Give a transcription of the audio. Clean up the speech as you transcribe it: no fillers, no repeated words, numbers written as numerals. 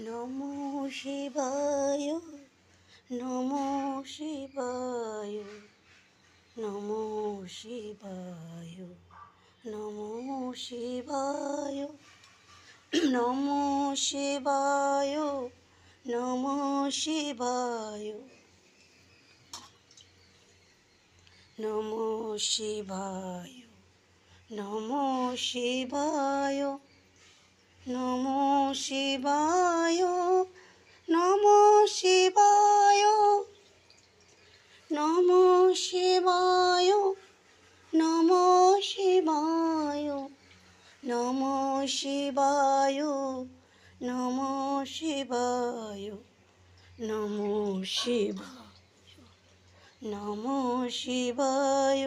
নমো শিবায়, নমো শিবায়, নমো শিবায়, নমো শিবায়, নমো শিবায়, নমো শিবায়, নমো শিবায়, নমো শিবায়, নমো শিবায়, নমো শিবায়, নমো শিবায়, নমো শিবায়, নমো শিবায়, নমো শিবায়, নমো শিবায়, নমো শিবায়।